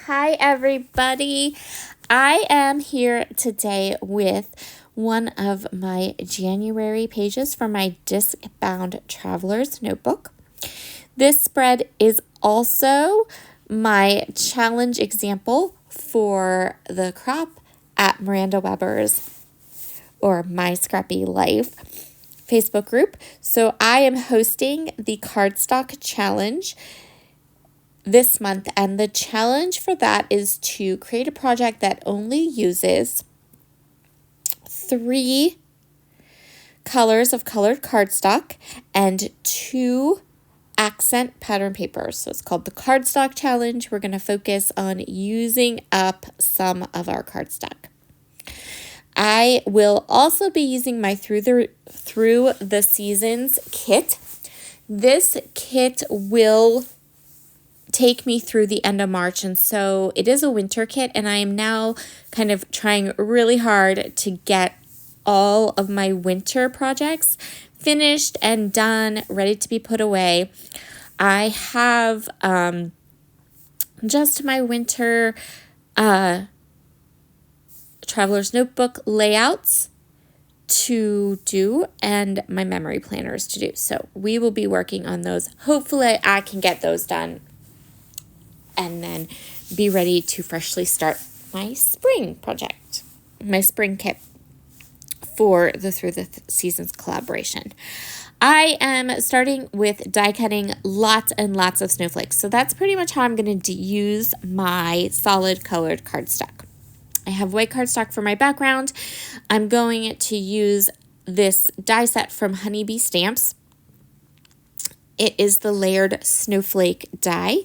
Hi everybody. I am here today with one of my January pages from my Disc-Bound Traveler's Notebook. This spread is also my challenge example for the crop at Miranda Weber's or My Scrappy Life Facebook group. So I am hosting the cardstock challenge this month, and the challenge for that is to create a project that only uses 3 colors of colored cardstock and 2 accent pattern papers. So it's called the cardstock challenge. We're going to focus on using up some of our cardstock. I will also be using my Through the Seasons kit. This kit will take me through the end of March, and so it is a winter kit, and I am now kind of trying really hard to get all of my winter projects finished and done, ready to be put away. I have just my winter Traveler's Notebook layouts to do and my memory planners to do. So we will be working on those. Hopefully I can get those done and then be ready to freshly start my spring project, my spring kit for the Through the Seasons collaboration. I am starting with die cutting lots and lots of snowflakes. So that's pretty much how I'm going to use my solid colored cardstock. I have white cardstock for my background. I'm going to use this die set from Honeybee Stamps. It is the layered snowflake die.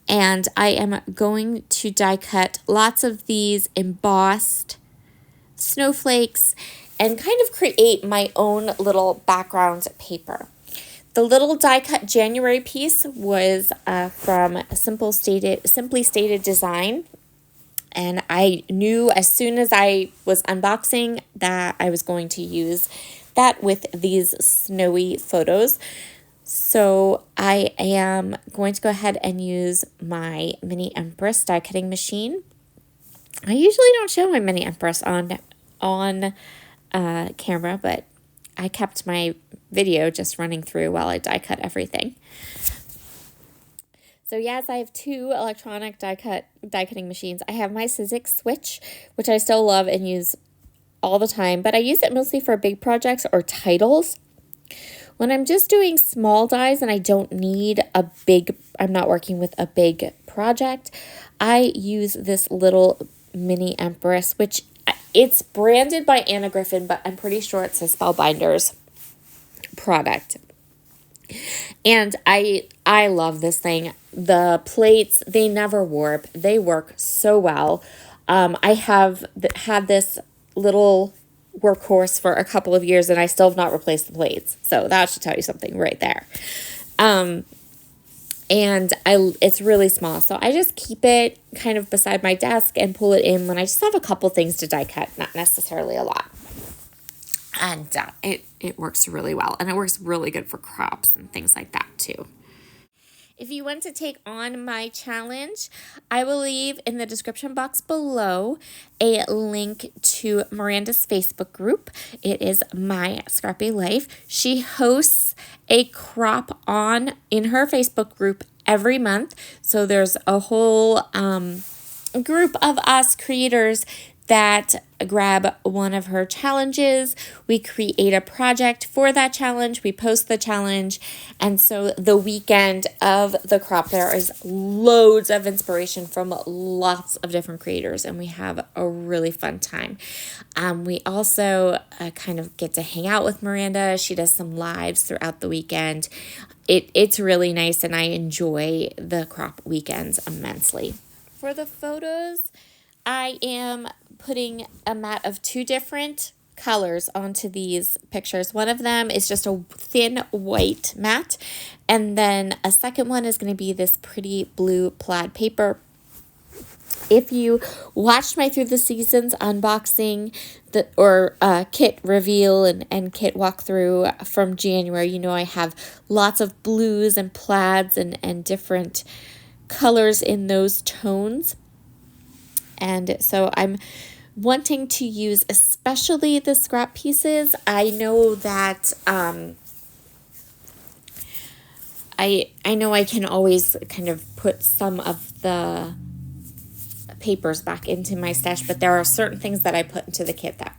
And I am going to die cut lots of these embossed snowflakes and kind of create my own little background paper. The little die cut January piece was from Simply Stated Design. And I knew as soon as I was unboxing that I was going to use that with these snowy photos. So I am going to go ahead and use my Mini Empress die cutting machine. I usually don't show my Mini Empress on camera, but I kept my video just running through while I die cut everything. So yes, I have 2 electronic die cutting machines. I have my Sizzix Switch, which I still love and use all the time, but I use it mostly for big projects or titles. When I'm just doing small dies and I don't need I'm not working with a big project, I use this little Mini Empress, which it's branded by Anna Griffin, but I'm pretty sure it's a Spellbinders product. And I love this thing. The plates, they never warp. They work so well. I have had this little workhorse for a couple of years and I still have not replaced the plates. So that should tell you something right there. And it's really small. So I just keep it kind of beside my desk and pull it in when I just have a couple things to die cut, not necessarily a lot. And it works really well. And it works really good for crops and things like that too. If you want to take on my challenge, I will leave in the description box below a link to Miranda's Facebook group. It is My Scrappy Life. She hosts a crop in her Facebook group every month. So there's a whole group of us creators that grab one of her challenges. We create a project for that challenge. We post the challenge. And so the weekend of the crop, there is loads of inspiration from lots of different creators, and we have a really fun time. We also kind of get to hang out with Miranda. She does some lives throughout the weekend. It's really nice, and I enjoy the crop weekends immensely. For the photos, I am putting a mat of 2 different colors onto these pictures. One of them is just a thin white mat, and then a second one is going to be this pretty blue plaid paper. If you watched my Through the Seasons unboxing kit reveal and kit walkthrough from January, you know I have lots of blues and plaids and different colors in those tones. And so I'm wanting to use especially the scrap pieces. I know that I know I can always kind of put some of the papers back into my stash, but there are certain things that I put into the kit that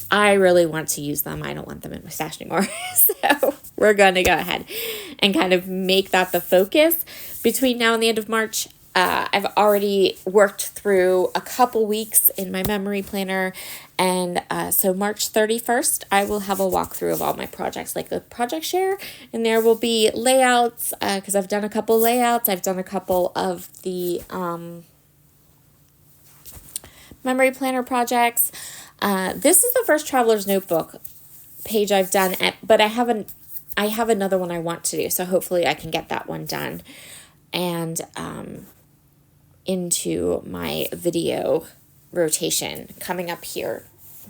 I really want to use them. I don't want them in my stash anymore. So we're going to go ahead and kind of make that the focus between now and the end of March. I've already worked through a couple weeks in my memory planner. And so March 31st, I will have a walkthrough of all my projects, like the project share. And there will be layouts because I've done a couple layouts. I've done a couple of the memory planner projects. This is the first Traveler's Notebook page I've done, but I have another one I want to do. So hopefully I can get that one done and into my video rotation coming up here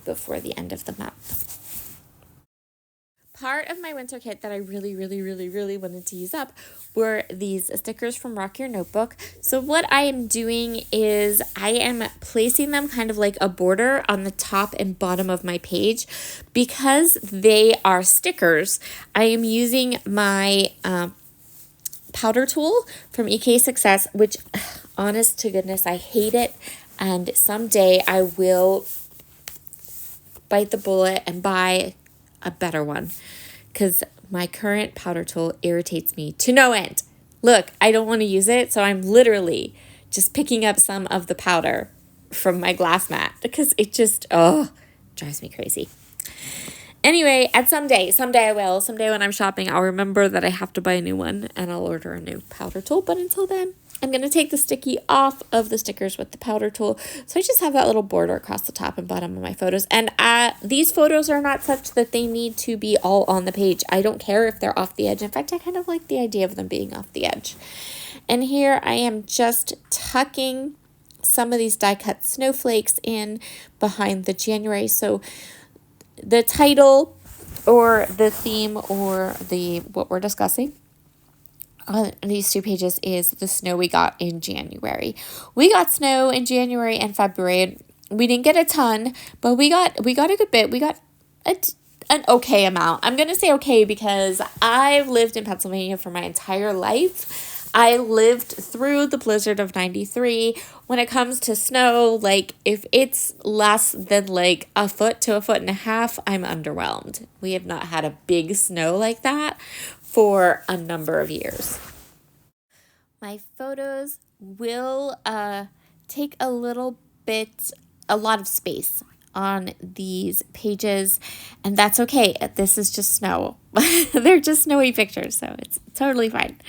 before the end of the month. Part of my winter kit that I really wanted to use up were these stickers from Rock Your Notebook. So what I am doing is I am placing them kind of like a border on the top and bottom of my page. Because they are stickers, I am using my powder tool from EK Success, which honest to goodness, I hate it. And someday I will bite the bullet and buy a better one because my current powder tool irritates me to no end. Look, I don't want to use it, so I'm literally just picking up some of the powder from my glass mat because it just drives me crazy. Anyway, someday I will. Someday when I'm shopping, I'll remember that I have to buy a new one and I'll order a new powder tool. But until then, I'm going to take the sticky off of the stickers with the powder tool. So I just have that little border across the top and bottom of my photos. And these photos are not such that they need to be all on the page. I don't care if they're off the edge. In fact, I kind of like the idea of them being off the edge. And here I am just tucking some of these die cut snowflakes in behind the January. So the title or the theme or what we're discussing on these two pages is the snow we got in January. We got snow in January and February. We didn't get a ton, but we got a good bit. We got an okay amount. I'm going to say okay because I've lived in Pennsylvania for my entire life. I lived through the blizzard of 93. When it comes to snow, like if it's less than like a foot to a foot and a half, I'm underwhelmed. We have not had a big snow like that for a number of years. My photos will take a lot of space on these pages, and that's okay. This is just snow. They're just snowy pictures, so it's totally fine.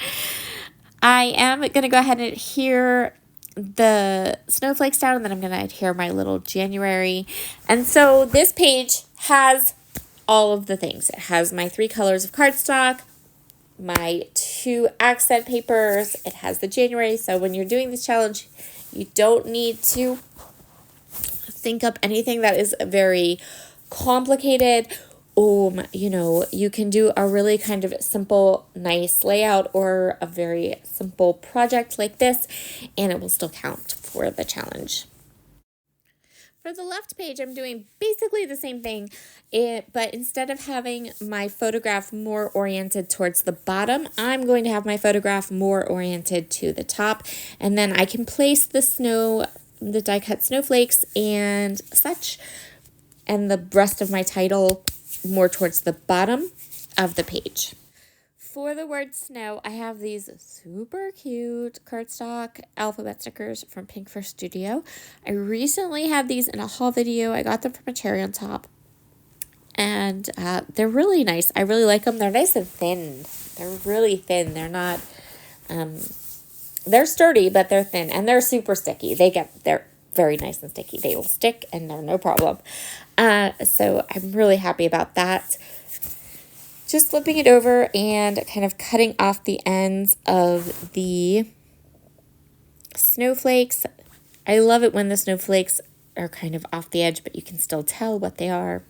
I am going to go ahead and adhere the snowflakes down, and then I'm going to adhere my little January. And so this page has all of the things. It has my 3 colors of cardstock, my 2 accent papers. It has the January. So when you're doing this challenge, you don't need to think up anything that is very complicated. You can do a really kind of simple, nice layout or a very simple project like this, and it will still count for the challenge. For the left page, I'm doing basically the same thing, but instead of having my photograph more oriented towards the bottom, I'm going to have my photograph more oriented to the top, and then I can place the die-cut snowflakes and such, and the rest of my title more towards the bottom of the page. For the word snow, I have these super cute cardstock alphabet stickers from Pink Fish Studio. I recently had these in a haul video. I got them from a Cherry on Top. And they're really nice. I really like them. They're nice and thin. They're really thin. They're not, they're sturdy, but they're thin. And they're super sticky. They're very nice and sticky. They will stick and they're no problem. So I'm really happy about that. Just flipping it over and kind of cutting off the ends of the snowflakes. I love it when the snowflakes are kind of off the edge, but you can still tell what they are.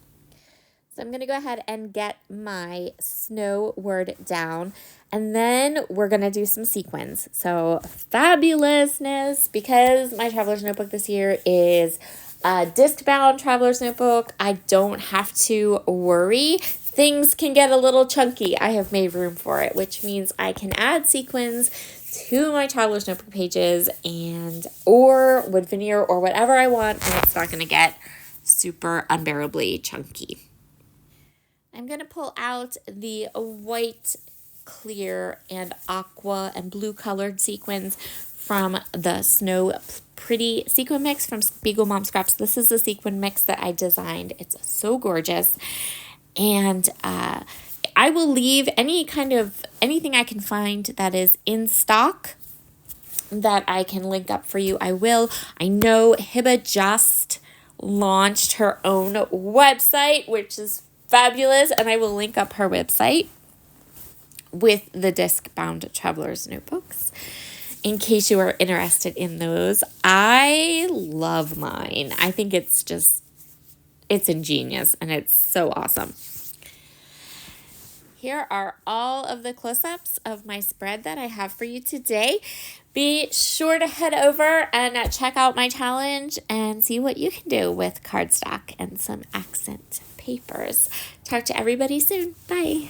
So I'm going to go ahead and get my snow word down, and then we're going to do some sequins. So fabulousness, because my traveler's notebook this year is a disc-bound traveler's notebook. I don't have to worry. Things can get a little chunky. I have made room for it, which means I can add sequins to my traveler's notebook pages or wood veneer or whatever I want, and it's not going to get super unbearably chunky. I'm going to pull out the white, clear, and aqua and blue colored sequins from the Snow Pretty sequin mix from Beagle Mom Scraps. This is the sequin mix that I designed. It's so gorgeous. And I will leave anything I can find that is in stock that I can link up for you. I will. I know Hiba just launched her own website, which is fabulous, and I will link up her website with the disc-bound traveler's notebooks in case you are interested in those. I love mine. I think it's ingenious, and it's so awesome. Here are all of the close-ups of my spread that I have for you today. Be sure to head over and check out my challenge and see what you can do with cardstock and some accent papers. Talk to everybody soon. Bye.